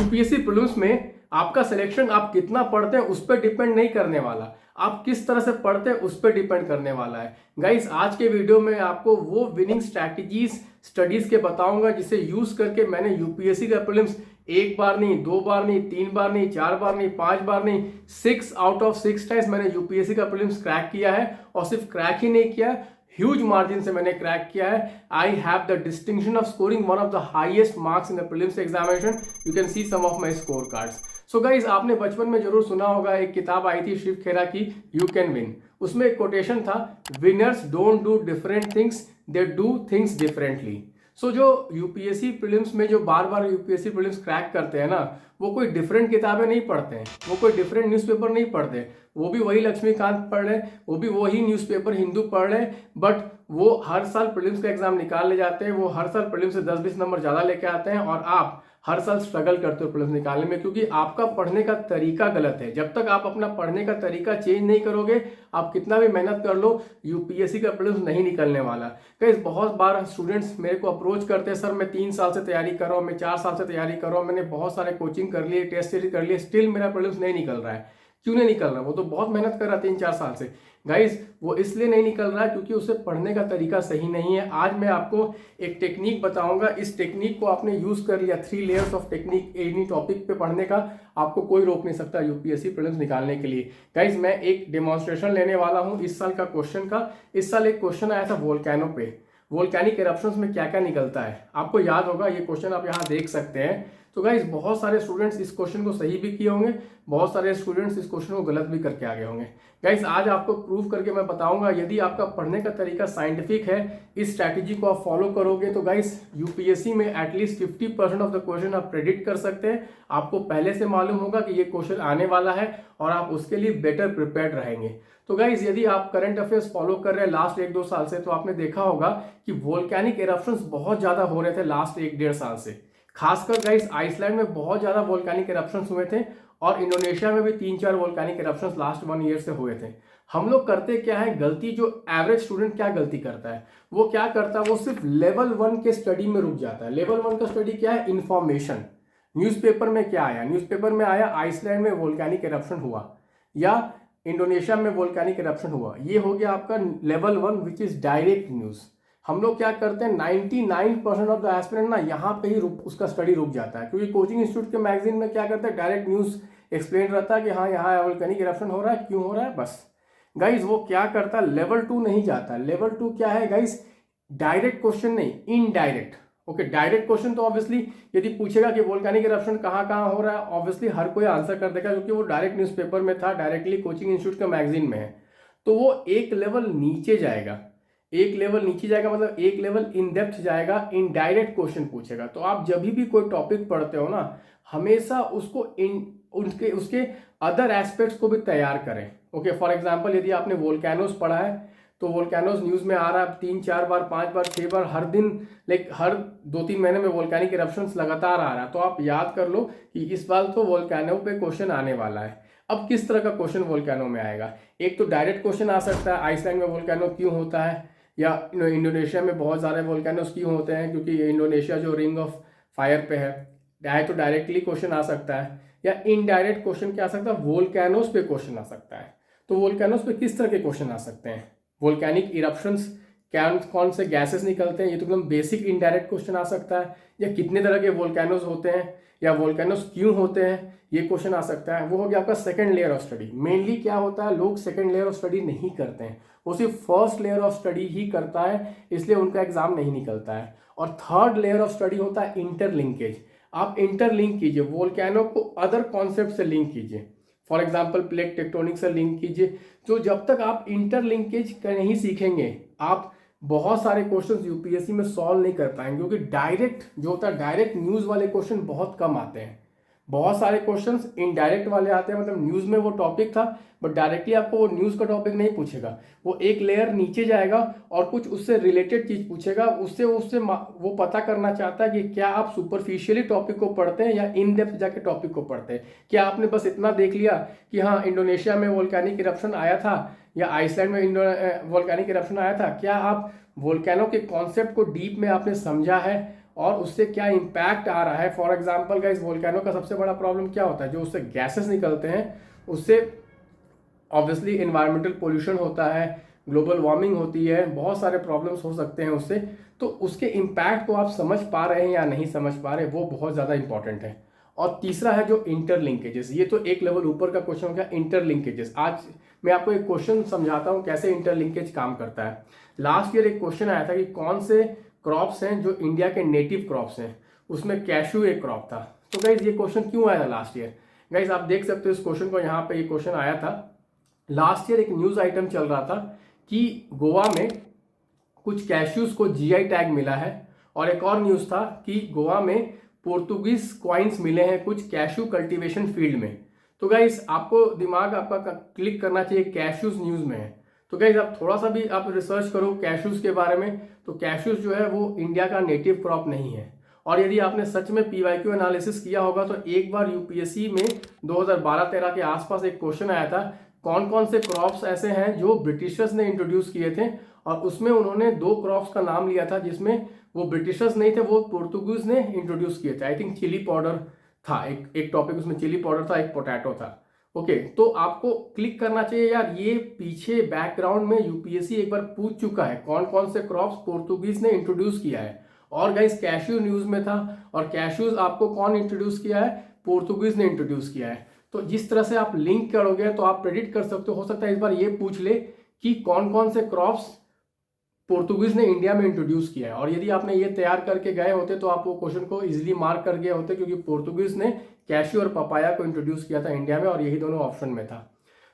UPSC prelims में आपका selection आप कितना पढ़ते हैं उस पर डिपेंड नहीं करने वाला, आप किस तरह से पढ़ते हैं उस पर डिपेंड करने वाला है। गाइस आज के वीडियो में आपको वो विनिंग स्ट्रैटेजीज स्टडीज के बताऊंगा जिसे यूज करके मैंने यूपीएससी का प्रीलिम्स एक बार नहीं, दो बार नहीं, तीन बार नहीं, चार बार नहीं, पांच बार नहीं, 6 आउट ऑफ 6 टाइम्स मैंने यूपीएससी का प्रीलिम्स क्रैक किया है। और सिर्फ क्रैक ही नहीं किया, ह्यूज मार्जिन से मैंने क्रैक किया है। I have the distinction of scoring one of the highest marks in the prelims examination. You can see some of my score cards. So guys आपने बचपन में जरूर सुना होगा, एक किताब आई थी शिव खेरा की, यू कैन विन। उसमें एक कोटेशन था, winners don't do different things, they do things differently. So जो यूपीएससी प्रीलिम्स में जो बार बार यूपीएससी प्रीलिम्स क्रैक करते हैं ना, वो कोई डिफरेंट किताबें नहीं पढ़ते हैं, वो कोई डिफरेंट न्यूज़पेपर नहीं पढ़ते, वो भी वही लक्ष्मीकांत पढ़ रहे, वो भी वही न्यूज़पेपर हिंदू पढ़ रहे, बट वो हर साल प्रीलिम्स का एग्जाम निकाल ले जाते हैं, वो हर साल प्रीलिम्स से 10-20 नंबर ज़्यादा लेके आते हैं और आप हर साल स्ट्रगल करते हो प्रीलिम्स निकालने में, क्योंकि आपका पढ़ने का तरीका गलत है। जब तक आप अपना पढ़ने का तरीका चेंज नहीं करोगे, आप कितना भी मेहनत कर लो, यूपीएससी का प्रीलिम्स नहीं निकलने वाला। गाइस बहुत बार स्टूडेंट्स मेरे को अप्रोच करते हैं, सर मैं 3 साल से तैयारी कर रहा हूँ, मैं 4 साल से तैयारी कर रहा हूँ, मैंने बहुत सारे कोचिंग कर लिए, टेस्ट सीरीज कर लिए, स्टिल मेरा प्रीलिम्स नहीं निकल रहा है। क्यों नहीं निकल रहा? वो तो बहुत मेहनत कर रहा है 3-4 साल से। गाइज वो इसलिए नहीं निकल रहा है क्योंकि उसे पढ़ने का तरीका सही नहीं है। आज मैं आपको एक टेक्निक बताऊंगा, इस टेक्निक को आपने यूज कर लिया, 3 layers of technique any topic पे पढ़ने का, आपको कोई रोक नहीं सकता यूपीएससी प्रीलिम्स निकालने के लिए। गाइज मैं एक डेमोन्स्ट्रेशन लेने वाला हूं इस साल का क्वेश्चन का। इस साल एक क्वेश्चन आया था वोल्केनो पे, वोल्केनिक इरप्शंस में क्या क्या निकलता है। आपको याद होगा, ये क्वेश्चन आप यहाँ देख सकते हैं। तो गाइज बहुत सारे स्टूडेंट्स इस क्वेश्चन को सही भी किए होंगे, बहुत सारे स्टूडेंट्स इस क्वेश्चन को गलत भी करके आगे होंगे। गाइज आज आपको प्रूव करके मैं बताऊंगा, यदि आपका पढ़ने का तरीका साइंटिफिक है, इस स्ट्रैटेजी को आप फॉलो करोगे तो गाइज यूपीएससी में एटलीस्ट 50% ऑफ द क्वेश्चन आप प्रेडिक्ट कर सकते हैं। आपको पहले से मालूम होगा कि ये क्वेश्चन आने वाला है और आप उसके लिए बेटर प्रिपेयर्ड रहेंगे। तो गाइज यदि आप करंट अफेयर्स फॉलो कर रहे हैं लास्ट 1-2 साल से, तो आपने देखा होगा कि वोल्केनिक इरप्शंस बहुत ज्यादा हो रहे थे लास्ट 1-1.5 साल से। खासकर गाइस आइसलैंड में बहुत ज्यादा वोल्केनिक इरप्शंस हुए थे और इंडोनेशिया में भी 3-4 वोल्केनिक इरप्शंस लास्ट 1 ईयर से हुए थे। हम लोग करते क्या है, गलती जो एवरेज स्टूडेंट क्या गलती करता है, वो क्या करता है, वो सिर्फ लेवल 1 के स्टडी में रुक जाता है। लेवल 1 का स्टडी क्या है, इंफॉर्मेशन। न्यूज़पेपर में क्या आया, न्यूज़पेपर में आया आइसलैंड में वोल्केनिक इरप्शन हुआ या इंडोनेशिया में वोल्केनिक इरप्शन हुआ, ये हो गया आपका level 1 which is direct news. हम लोग क्या करते हैं, 99% ऑफ द एस्पिरेंट ना यहाँ पे ही उसका स्टडी रुक जाता है, क्योंकि कोचिंग इंस्टीट्यूट के मैगजीन में क्या करते हैं, डायरेक्ट न्यूज़ एक्सप्लेन रहता है कि हाँ यहाँ वोल्केनिक इरप्शन हो रहा है, क्यों हो रहा है, बस। गाइज वो क्या करता है, लेवल 2 नहीं जाता। लेवल 2 क्या है गाइज, डायरेक्ट क्वेश्चन नहीं, इनडायरेक्ट। ओके, डायरेक्ट क्वेश्चन तो ऑब्वियसली यदि पूछेगा कि वोल्केनिक इरप्शन कहाँ कहाँ हो रहा है, ऑब्वियसली हर कोई आंसर कर देगा, क्योंकि वो डायरेक्ट न्यूज़पेपर में था, डायरेक्टली कोचिंग इंस्टीट्यूट के मैगजीन में है। तो वो एक लेवल नीचे जाएगा, एक लेवल नीचे जाएगा मतलब एक लेवल इन डेप्थ जाएगा, इनडायरेक्ट क्वेश्चन पूछेगा। तो आप जब भी कोई टॉपिक पढ़ते हो ना, हमेशा उसको उसके अदर एस्पेक्ट्स को भी तैयार करें। ओके, फॉर एग्जांपल यदि आपने वोल्केनोस पढ़ा है, तो वोल्केनोस न्यूज़ में आ रहा है 3-4 बार, 5 बार, 6 बार, हर दिन, लाइक हर 2-3 महीने में वोल्केनिक इरप्शंस लगातार आ रहा है, तो आप याद कर लो कि इस बार तो वोल्केनो पे क्वेश्चन आने वाला है। अब किस तरह का क्वेश्चन वोल्केनो में आएगा, एक तो डायरेक्ट क्वेश्चन आ सकता है, आइसलैंड में वोल्केनो क्यों होता है, या इंडोनेशिया में बहुत सारे वोल्केनोस क्यों होते हैं, क्योंकि इंडोनेशिया जो रिंग ऑफ फायर पे है। तो डायरेक्टली क्वेश्चन आ सकता है, या इनडायरेक्ट क्वेश्चन क्या आ सकता है, वोल्केनोस पे क्वेश्चन आ सकता है। तो वोल्केनोस पे किस तरह के क्वेश्चन आ सकते हैं, वोल्केनिक इरप्शंस क्या, कौन से गैसेस निकलते हैं, ये तो एकदम बेसिक इनडायरेक्ट क्वेश्चन आ सकता है। या कितने तरह के वोल्केनोस होते हैं, या वोल्केनोस क्यों होते हैं, ये क्वेश्चन आ सकता है। वो हो गया आपका second layer of study. Mainly क्या होता है, लोग सेकंड लेयर ऑफ स्टडी नहीं करते हैं, वो सिर्फ फर्स्ट लेयर ऑफ स्टडी ही करता है, इसलिए उनका एग्जाम नहीं निकलता है। और थर्ड लेयर ऑफ स्टडी होता है इंटरलिंकेज। आप इंटरलिंक कीजिए, वोल्केनो को अदर कॉन्सेप्ट से लिंक कीजिए, फॉर एग्जाम्पल प्लेट टेक्टोनिक से लिंक कीजिए। तो जब तक आप इंटरलिंकेज नहीं सीखेंगे, आप बहुत सारे क्वेश्चंस यूपीएससी में सॉल्व नहीं कर पाएंगे, क्योंकि डायरेक्ट जो होता है, डायरेक्ट न्यूज़ वाले क्वेश्चन बहुत कम आते हैं। बहुत सारे क्वेश्चंस इनडायरेक्ट वाले आते हैं, मतलब न्यूज़ में वो टॉपिक था बट डायरेक्टली आपको वो न्यूज़ का टॉपिक नहीं पूछेगा, वो एक लेयर नीचे जाएगा और कुछ उससे रिलेटेड चीज़ पूछेगा। उससे वो पता करना चाहता है कि क्या आप सुपरफिशियली टॉपिक को पढ़ते हैं या इन डेप्थ जाके टॉपिक को पढ़ते हैं। क्या आपने बस इतना देख लिया कि हाँ इंडोनेशिया में वोल्केनिक इरप्शन आया था या आइसलैंड में वोल्केनिक इरप्शन आया था, क्या आप वोल्केनो के कॉन्सेप्ट को डीप में आपने समझा है और उससे क्या इम्पैक्ट आ रहा है। फॉर एग्जाम्पल गाइस, वोल्केनो का सबसे बड़ा प्रॉब्लम क्या होता है, जो उससे गैसेस निकलते हैं उससे ऑब्वियसली इन्वायरमेंटल पोल्यूशन होता है, ग्लोबल वार्मिंग होती है, बहुत सारे प्रॉब्लम्स हो सकते हैं उससे। तो उसके इम्पैक्ट को आप समझ पा रहे हैं या नहीं समझ पा रहे, वो बहुत ज़्यादा इंपॉर्टेंट है। और तीसरा है जो इंटरलिंकेजेस, ये तो एक लेवल ऊपर का क्वेश्चन हो गया, इंटरलिंकेजेस। आज मैं आपको एक क्वेश्चन समझाता हूँ कैसे इंटरलिंकेज काम करता है। लास्ट ईयर एक क्वेश्चन आया था कि कौन से क्रॉप्स हैं जो इंडिया के नेटिव क्रॉप्स हैं, उसमें कैशू एक क्रॉप था। तो गाइज ये क्वेश्चन क्यों आया था लास्ट ईयर, गाइज आप देख सकते हो इस क्वेश्चन को, यहाँ पे ये क्वेश्चन आया था लास्ट ईयर। एक न्यूज आइटम चल रहा था कि गोवा में कुछ कैश्यूज को जीआई टैग मिला है, और एक और न्यूज था कि गोवा में पोर्तुगीज क्वाइंस मिले हैं कुछ कैश्यू कल्टीवेशन फील्ड में। तो गाइस आपको दिमाग आपका क्लिक करना चाहिए, कैश्यूज न्यूज में है। तो गाइस आप थोड़ा सा भी आप रिसर्च करो कैश्यूज के बारे में, तो कैश्यूज जो है वो इंडिया का नेटिव क्रॉप नहीं है। और यदि आपने सच में पीवाईक्यू एनालिसिस किया होगा तो एक बार यूपीएससी में 2012-13 के आसपास एक क्वेश्चन आया था, कौन कौन से क्रॉप्स ऐसे हैं जो ब्रिटिशर्स ने इंट्रोड्यूस किए थे, और उसमें उन्होंने 2 क्रॉप्स का नाम लिया था जिसमें वो ब्रिटिशर्स नहीं थे, वो पोर्तुगीज ने इंट्रोड्यूस किए थे। आई थिंक चिली पाउडर था, एक टॉपिक उसमें चिली पाउडर था, एक पोटैटो था। ओके, तो आपको क्लिक करना चाहिए यार, ये पीछे बैकग्राउंड में यूपीएससी एक बार पूछ चुका है कौन कौन से क्रॉप्स पोर्तुगीज ने इंट्रोड्यूस किया है। और गाइस कैश्यू न्यूज में था, और कैश्यूज आपको कौन इंट्रोड्यूस किया है, पोर्तुगीज ने इंट्रोड्यूस किया है। तो जिस तरह से आप लिंक करोगे तो आप प्रेडिक्ट कर सकते हो सकता है इस बार ये पूछ ले कि कौन कौन से क्रॉप्स पोर्तुगीज ने इंडिया में इंट्रोड्यूस किया है। और यदि आपने ये तैयार करके गए होते तो आप वो क्वेश्चन को इजीली मार्क कर गए होते, क्योंकि पोर्तुगीज ने कैश्यू और पपाया को इंट्रोड्यूस किया था इंडिया में, और यही दोनों ऑप्शन में था।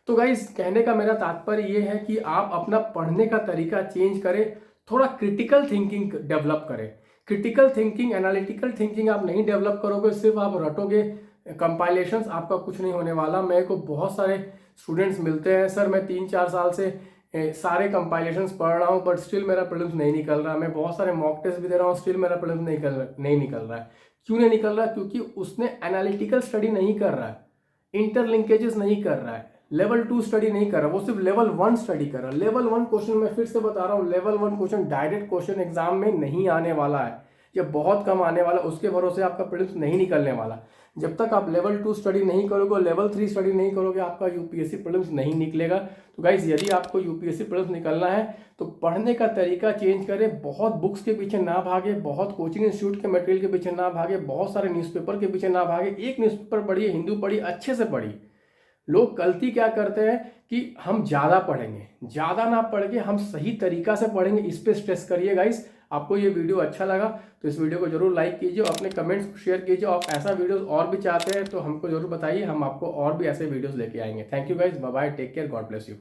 तो गाइस कहने का मेरा तात्पर्य ये है कि आप अपना पढ़ने का तरीका चेंज करें, थोड़ा क्रिटिकल थिंकिंग डेवलप करें। क्रिटिकल थिंकिंग, एनालिटिकल थिंकिंग आप नहीं डेवलप करोगे, सिर्फ आप रटोगे कंपाइलेशंस, आपका कुछ नहीं होने वाला। मेरे को बहुत सारे स्टूडेंट्स मिलते हैं, सर मैं 3-4 साल से सारे कंपाइलेशंस पढ़ रहा हूँ बट स्टिल मेरा प्रीलिम्स नहीं निकल रहा, मैं बहुत सारे मॉक टेस्ट भी दे रहा हूँ, स्टिल मेरा प्रीलिम्स नहीं निकल रहा है। क्यों नहीं निकल रहा, क्योंकि उसने एनालिटिकल स्टडी नहीं कर रहा है, इंटरलिंकेजेस नहीं कर रहा है, लेवल 2 स्टडी नहीं कर रहा, वो सिर्फ लेवल 1 स्टडी कर रहा है। लेवल 1 क्वेश्चन मैं फिर से बता रहा हूँ, level 1 question direct question exam में नहीं आने वाला है, या बहुत कम आने वाला, उसके भरोसे आपका प्रीलिम्स नहीं निकलने वाला। जब तक आप लेवल 2 स्टडी नहीं करोगे, लेवल 3 स्टडी नहीं करोगे, आपका यूपीएससी प्रीलिम्स नहीं निकलेगा। तो गाइज यदि आपको यूपीएससी प्रीलिम्स निकलना है तो पढ़ने का तरीका चेंज करें, बहुत बुक्स के पीछे ना भागे, बहुत कोचिंग इंस्टीट्यूट के मटेरियल के पीछे ना भागे, बहुत सारे न्यूज़पेपर के पीछे ना भागे। एक न्यूज़पेपर पढ़िए, हिंदू पढ़िए, अच्छे से पढ़िए। लोग गलती क्या करते हैं कि हम ज़्यादा पढ़ेंगे, ज़्यादा ना पढ़ के हम सही तरीका से पढ़ेंगे, इस पे स्ट्रेस करिए गाइस। आपको ये वीडियो अच्छा लगा तो इस वीडियो को जरूर लाइक कीजिए, अपने कमेंट्स को शेयर कीजिए। आप ऐसा वीडियोस और भी चाहते हैं तो हमको जरूर बताइए, हम आपको और भी ऐसे वीडियोस लेके आएंगे। Thank you guys, bye bye, take care, God bless you.